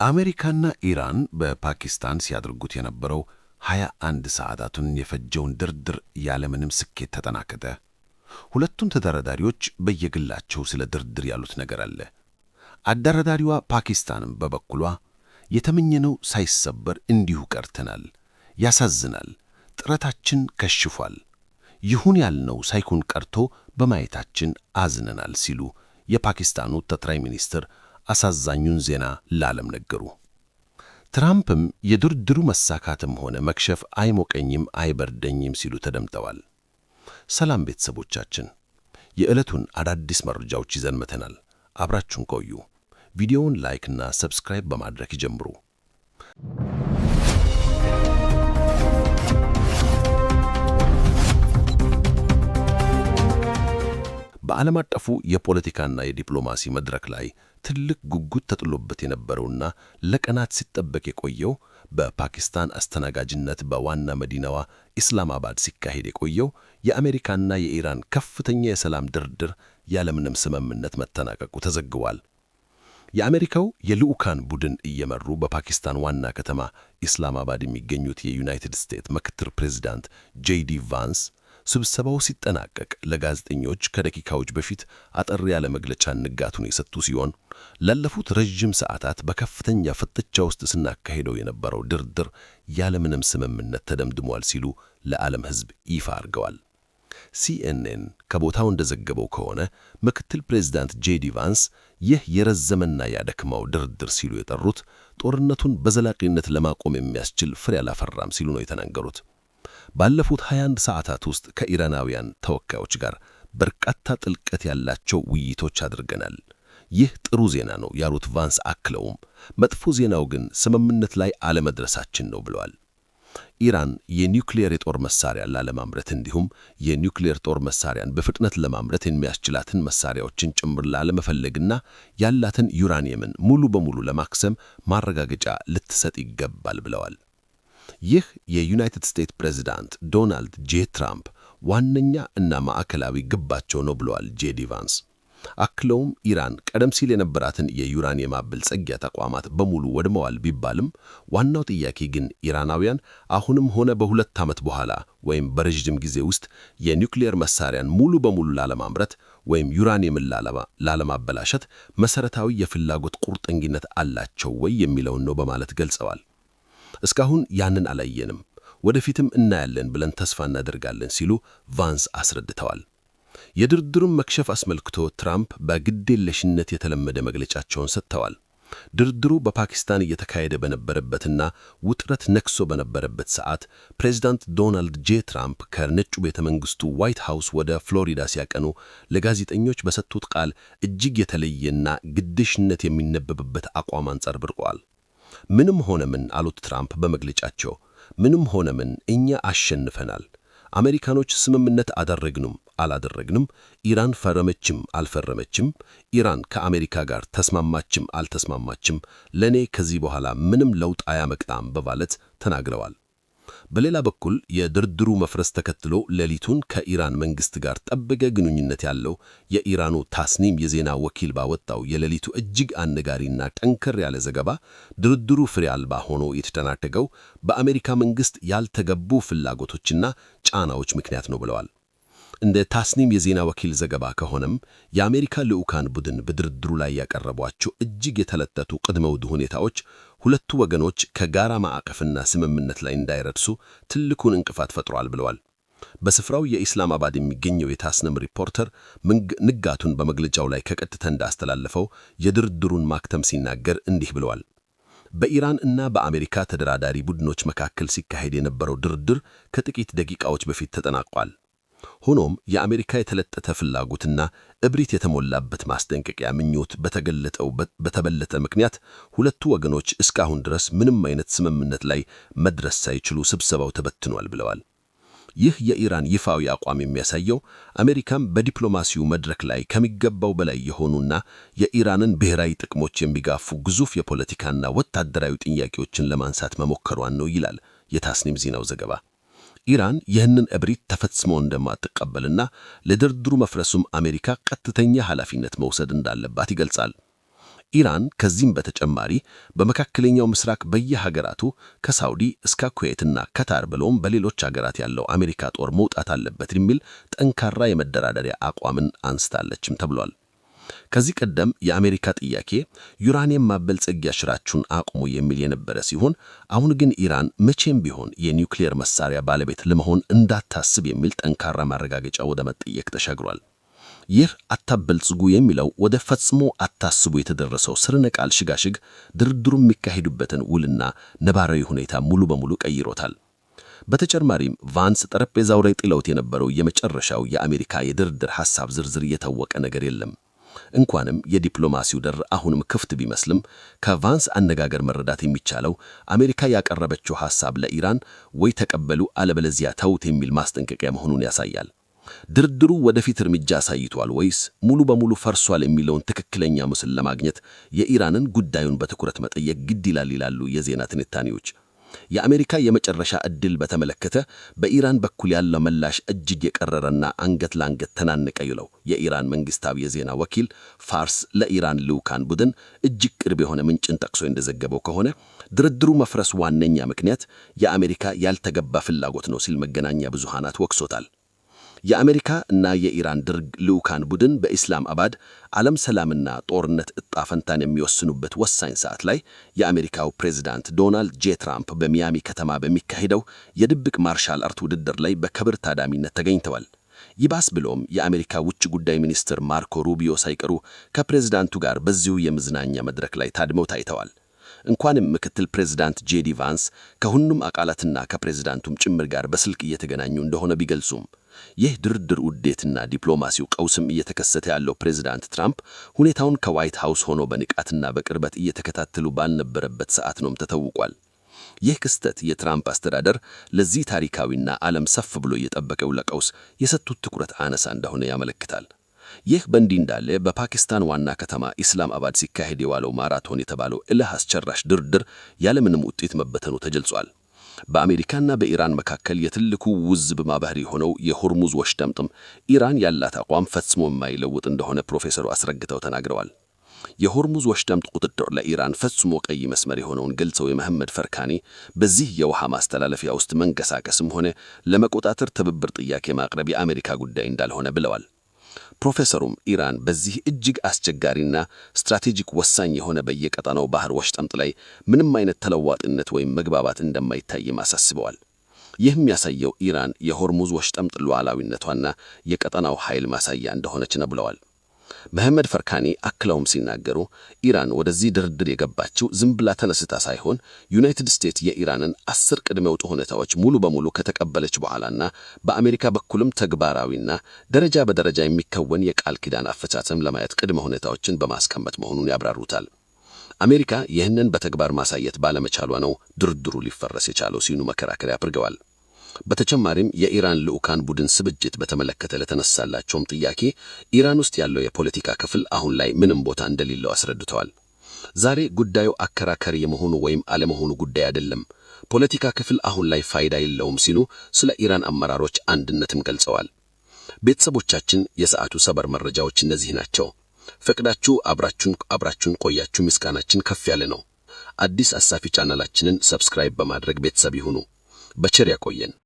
አሜሪካና ኢራን በፓኪስታን ሲያደርጉት የነበረው 21 ሰዓታትን የፈጀውን ድርድር ያለምንም ስኬት ተጠናቀቀ። ሁለቱም ተደራዳሪዎች በየግላቸው ስለ ድርድር ያሉት ነገር አለ። አደራዳሪዋ ፓኪስታንም በበኩሏ የተመኘነው ሳይሰበር እንዲሁ ቀርተናል፣ ያሳዝናል፣ ጥረታችን ከሽፏል፣ ይሁን ያልነው ሳይሆን ቀርቶ በማየታችን አዝነናል ሲሉ የፓኪስታኑ ጠቅላይ ሚኒስትር አሳዛኙን ዜና ለዓለም ነገሩ። ትራምፕም የድርድሩ መሳካትም ሆነ መክሸፍ አይሞቀኝም አይበርደኝም ሲሉ ተደምጠዋል። ሰላም ቤተሰቦቻችን፣ የዕለቱን አዳዲስ መረጃዎች ይዘን መተናል። አብራችሁን ቆዩ። ቪዲዮውን ላይክ እና ሰብስክራይብ በማድረግ ይጀምሩ። በዓለም አቀፉ የፖለቲካና የዲፕሎማሲ መድረክ ላይ ትልቅ ጉጉት ተጥሎበት የነበረውና ለቀናት ሲጠበቅ የቆየው በፓኪስታን አስተናጋጅነት በዋና መዲናዋ ኢስላማባድ ሲካሄድ የቆየው የአሜሪካና የኢራን ከፍተኛ የሰላም ድርድር ያለምንም ስምምነት መጠናቀቁ ተዘግቧል። የአሜሪካው የልዑካን ቡድን እየመሩ በፓኪስታን ዋና ከተማ ኢስላማባድ የሚገኙት የዩናይትድ ስቴትስ ምክትል ፕሬዝዳንት ጄዲ ቫንስ ስብሰባው ሲጠናቀቅ ለጋዜጠኞች ከደቂቃዎች በፊት አጠር ያለ መግለጫ ንጋቱን የሰጡ ሲሆን ላለፉት ረጅም ሰዓታት በከፍተኛ ፍጥጫ ውስጥ ስናካሄደው የነበረው ድርድር ያለምንም ስምምነት ተደምድሟል ሲሉ ለዓለም ሕዝብ ይፋ አድርገዋል። ሲኤንኤን ከቦታው እንደዘገበው ከሆነ ምክትል ፕሬዝዳንት ጄዲ ቫንስ ይህ የረዘመና ያደክማው ድርድር ሲሉ የጠሩት ጦርነቱን በዘላቂነት ለማቆም የሚያስችል ፍሬ አላፈራም ሲሉ ነው የተናገሩት። ባለፉት 21 ሰዓታት ውስጥ ከኢራናውያን ተወካዮች ጋር በርካታ ጥልቀት ያላቸው ውይይቶች አድርገናል። ይህ ጥሩ ዜና ነው ያሉት ቫንስ አክለውም መጥፎ ዜናው ግን ስምምነት ላይ አለመድረሳችን ነው ብለዋል። ኢራን የኒውክሌር የጦር መሳሪያ ላለማምረት እንዲሁም የኒውክሌር ጦር መሳሪያን በፍጥነት ለማምረት የሚያስችላትን መሳሪያዎችን ጭምር ላለመፈለግና ያላትን ዩራኒየምን ሙሉ በሙሉ ለማክሰም ማረጋገጫ ልትሰጥ ይገባል ብለዋል። ይህ የዩናይትድ ስቴትስ ፕሬዝዳንት ዶናልድ ጄ ትራምፕ ዋነኛ እና ማዕከላዊ ግባቸው ነው ብለዋል ጄዲ ቫንስ። አክለውም ኢራን ቀደም ሲል የነበራትን የዩራኒየም ማበልጸጊያ ተቋማት በሙሉ ወድመዋል ቢባልም ዋናው ጥያቄ ግን ኢራናውያን አሁንም ሆነ በ2 ዓመት በኋላ ወይም በረጅም ጊዜ ውስጥ የኒውክሌር መሳሪያን ሙሉ በሙሉ ላለማምረት ወይም ዩራኒየምን ላለማበላሸት መሰረታዊ የፍላጎት ቁርጠኝነት አላቸው ወይ የሚለውን ነው በማለት ገልጸዋል። እስካሁን ያንን አላየንም፣ ወደፊትም እናያለን ብለን ተስፋ እናደርጋለን ሲሉ ቫንስ አስረድተዋል። የድርድሩን መክሸፍ አስመልክቶ ትራምፕ በግዴለሽነት የተለመደ መግለጫቸውን ሰጥተዋል። ድርድሩ በፓኪስታን እየተካሄደ በነበረበትና ውጥረት ነክሶ በነበረበት ሰዓት ፕሬዝዳንት ዶናልድ ጄ ትራምፕ ከነጩ ቤተ መንግስቱ ዋይት ሃውስ ወደ ፍሎሪዳ ሲያቀኑ ለጋዜጠኞች በሰጡት ቃል እጅግ የተለየና ግዴሽነት የሚነበብበት አቋም አንጸባርቀዋል። ምንም ሆነ ምን አሉት ትራምፕ በመግለጫቸው፣ ምንም ሆነ ምን እኛ አሸንፈናል። አሜሪካኖች ስምምነት አደረግንም አላደረግንም፣ ኢራን ፈረመችም አልፈረመችም፣ ኢራን ከአሜሪካ ጋር ተስማማችም አልተስማማችም፣ ለኔ ከዚህ በኋላ ምንም ለውጥ አያመጣም በማለት ተናግረዋል። በሌላ በኩል የድርድሩ መፍረስ ተከትሎ ሌሊቱን ከኢራን መንግስት ጋር ጠበቀ ግንኙነት ያለው የኢራኑ ታስኒም የዜና ወኪል ባወጣው የሌሊቱ እጅግ አነጋሪና ጠንከር ያለ ዘገባ ድርድሩ ፍሬ አልባ ሆኖ የተጠናቀቀው በአሜሪካ መንግስት ያልተገቡ ፍላጎቶችና ጫናዎች ምክንያት ነው ብለዋል። እንደ ታስኒም የዜና ወኪል ዘገባ ከሆነም የአሜሪካ ልዑካን ቡድን በድርድሩ ላይ ያቀረቧቸው እጅግ የተለጠጡ ቅድመ ሁኔታዎች ሁለቱ ወገኖች ከጋራ ማዕቀፍና ስምምነት ላይ እንዳይደርሱ ትልቁን እንቅፋት ፈጥሯል ብለዋል። በስፍራው የኢስላማባድ የሚገኘው የታስኒም ሪፖርተር ንጋቱን በመግለጫው ላይ ከቀጥታ እንዳስተላለፈው የድርድሩን ማክተም ሲናገር እንዲህ ብለዋል። በኢራን እና በአሜሪካ ተደራዳሪ ቡድኖች መካከል ሲካሄድ የነበረው ድርድር ከጥቂት ደቂቃዎች በፊት ተጠናቋል። ሆኖም የአሜሪካ የተለጠጠ ፍላጎትና እብሪት የተሞላበት ማስጠንቀቂያ ምኞት በተበለጠ ምክንያት ሁለቱ ወገኖች እስካሁን ድረስ ምንም አይነት ስምምነት ላይ መድረስ ሳይችሉ ስብሰባው ተበትኗል ብለዋል። ይህ የኢራን ይፋዊ አቋም የሚያሳየው አሜሪካም በዲፕሎማሲው መድረክ ላይ ከሚገባው በላይ የሆኑና የኢራንን ብሔራዊ ጥቅሞች የሚጋፉ ግዙፍ የፖለቲካና ወታደራዊ ጥያቄዎችን ለማንሳት መሞከሯን ነው ይላል የታስኒም ዜናው ዘገባ። ኢራን ይህንን እብሪት ተፈጽሞ እንደማትቀበልና ለድርድሩ መፍረሱም አሜሪካ ቀጥተኛ ኃላፊነት መውሰድ እንዳለባት ይገልጻል። ኢራን ከዚህም በተጨማሪ በመካከለኛው ምስራቅ በየሀገራቱ ከሳውዲ እስከ ኩዌትና ካታር ብሎም በሌሎች ሀገራት ያለው አሜሪካ ጦር መውጣት አለበት የሚል ጠንካራ የመደራደሪያ አቋምን አንስታለችም ተብሏል። ከዚህ ቀደም የአሜሪካ ጥያቄ ዩራኒየም ማበልጸጊያ ስራችሁን አቁሙ የሚል የነበረ ሲሆን አሁን ግን ኢራን መቼም ቢሆን የኒውክሌር መሳሪያ ባለቤት ለመሆን እንዳታስብ የሚል ጠንካራ ማረጋገጫ ወደ መጠየቅ ተሻግሯል። ይህ አታበልጽጉ የሚለው ወደ ፈጽሞ አታስቡ የተደረሰው ስርነቃል ሽጋሽግ ድርድሩ የሚካሄዱበትን ውልና ነባራዊ ሁኔታ ሙሉ በሙሉ ቀይሮታል። በተጨማሪም ቫንስ ጠረጴዛው ላይ ጥለውት የነበረው የመጨረሻው የአሜሪካ የድርድር ሐሳብ ዝርዝር የታወቀ ነገር የለም። እንኳንም የዲፕሎማሲው በር አሁንም ክፍት ቢመስልም ከቫንስ አነጋገር መረዳት የሚቻለው አሜሪካ ያቀረበችው ሐሳብ ለኢራን ወይ ተቀበሉ አለበለዚያ ተውት የሚል ማስጠንቀቂያ መሆኑን ያሳያል። ድርድሩ ወደፊት እርምጃ አሳይቷል ወይስ ሙሉ በሙሉ ፈርሷል የሚለውን ትክክለኛ ምስል ለማግኘት የኢራንን ጉዳዩን በትኩረት መጠየቅ ግድ ይላል ይላሉ የዜና ትንታኔዎች። የአሜሪካ የመጨረሻ ዕድል በተመለከተ በኢራን በኩል ያለው ምላሽ እጅግ የቀረረና አንገት ለአንገት ተናነቀ ይለው የኢራን መንግስታዊ የዜና ወኪል ፋርስ ለኢራን ልዑካን ቡድን እጅግ ቅርብ የሆነ ምንጭን ጠቅሶ እንደዘገበው ከሆነ ድርድሩ መፍረስ ዋነኛ ምክንያት የአሜሪካ ያልተገባ ፍላጎት ነው ሲል መገናኛ ብዙሃናት ወቅሶታል። የአሜሪካ እና የኢራን ድርግ ልዑካን ቡድን በኢስላም አባድ ዓለም ሰላምና ጦርነት ዕጣ ፈንታን የሚወስኑበት ወሳኝ ሰዓት ላይ የአሜሪካው ፕሬዝዳንት ዶናልድ ጄ ትራምፕ በሚያሚ ከተማ በሚካሄደው የድብቅ ማርሻል አርት ውድድር ላይ በክብር ታዳሚነት ተገኝተዋል። ይባስ ብሎም የአሜሪካ ውጭ ጉዳይ ሚኒስትር ማርኮ ሩቢዮ ሳይቀሩ ከፕሬዝዳንቱ ጋር በዚሁ የመዝናኛ መድረክ ላይ ታድመው ታይተዋል። እንኳንም ምክትል ፕሬዝዳንት ጄዲ ቫንስ ከሁሉም አቃላትና ከፕሬዝዳንቱም ጭምር ጋር በስልክ እየተገናኙ እንደሆነ ቢገልጹም ይህ ድርድር ውዴትና ዲፕሎማሲው ቀውስም እየተከሰተ ያለው ፕሬዝዳንት ትራምፕ ሁኔታውን ከዋይት ሃውስ ሆኖ በንቃትና በቅርበት እየተከታተሉ ባልነበረበት ሰዓት ነውም ተታውቋል። ይህ ክስተት የትራምፕ አስተዳደር ለዚህ ታሪካዊና ዓለም ሰፍ ብሎ እየጠበቀው ለቀውስ የሰጡት ትኩረት አነሳ እንደሆነ ያመለክታል። ይህ በእንዲህ እንዳለ በፓኪስታን ዋና ከተማ ኢስላም አባድ ሲካሄድ የዋለው ማራቶን የተባለው እልህ አስጨራሽ ድርድር ያለምንም ውጤት መበተኑ ተገልጿል። በአሜሪካና በኢራን መካከል የትልቁ ውዝብ ማባህሪ ሆነው የሆርሙዝ ወሽመጥም ኢራን ያላት አቋም ፈጽሞ የማይለውጥ እንደሆነ ፕሮፌሰሩ አስረግጠው ተናግረዋል። የሆርሙዝ ወሽመጥ ቁጥጥር ለኢራን ፈጽሞ ቀይ መስመር የሆነውን ገልጸው የመሐመድ ፈርካኒ በዚህ የውሃ ማስተላለፊያ ውስጥ መንቀሳቀስም ሆነ ለመቆጣጠር ትብብር ጥያቄ ማቅረብ የአሜሪካ ጉዳይ እንዳልሆነ ብለዋል። ፕሮፌሰሩም ኢራን በዚህ እጅግ አስቸጋሪና ስትራቴጂክ ወሳኝ የሆነ በየቀጠናው ባህር ወሽመጥ ላይ ምንም አይነት ተለዋዋጭነት ወይም መግባባት እንደማይታይም አሳስበዋል። ይህም ያሳየው ኢራን የሆርሙዝ ወሽመጥ ሉዓላዊነቷና የቀጠናው ኃይል ማሳያ እንደሆነች ነው ብለዋል። መሐመድ ፈርካኒ አክለውም ሲናገሩ ኢራን ወደዚህ ድርድር የገባችው ዝም ብላ ተነስታ ሳይሆን ዩናይትድ ስቴትስ የኢራንን 10 ቅድመ ውጥ ሁኔታዎች ሙሉ በሙሉ ከተቀበለች በኋላና በአሜሪካ በኩልም ተግባራዊና ደረጃ በደረጃ የሚከወን የቃል ኪዳን አፈጻጸም ለማየት ቅድመ ሁኔታዎችን በማስቀመጥ መሆኑን ያብራሩታል። አሜሪካ ይህንን በተግባር ማሳየት ባለመቻሏ ነው ድርድሩ ሊፈረስ የቻለው ሲሉ መከራከሪያ አድርገዋል። በተጨማሪም የኢራን ልዑካን ቡድን ስብጅት በተመለከተ ለተነሳላቸውም ጥያቄ ኢራን ውስጥ ያለው የፖለቲካ ክፍል አሁን ላይ ምንም ቦታ እንደሌለው አስረድተዋል። ዛሬ ጉዳዩ አከራካሪ የመሆኑ ወይም አለመሆኑ ጉዳይ አይደለም፣ ፖለቲካ ክፍል አሁን ላይ ፋይዳ የለውም ሲሉ ስለ ኢራን አመራሮች አንድነትም ገልጸዋል። ቤተሰቦቻችን የሰዓቱ ሰበር መረጃዎች እነዚህ ናቸው። ፈቅዳችሁ አብራችሁን ቆያችሁ ምስጋናችን ከፍ ያለ ነው። አዲስ አሳፊ ቻናላችንን ሰብስክራይብ በማድረግ ቤተሰብ ይሁኑ። በቸር ያቆየን።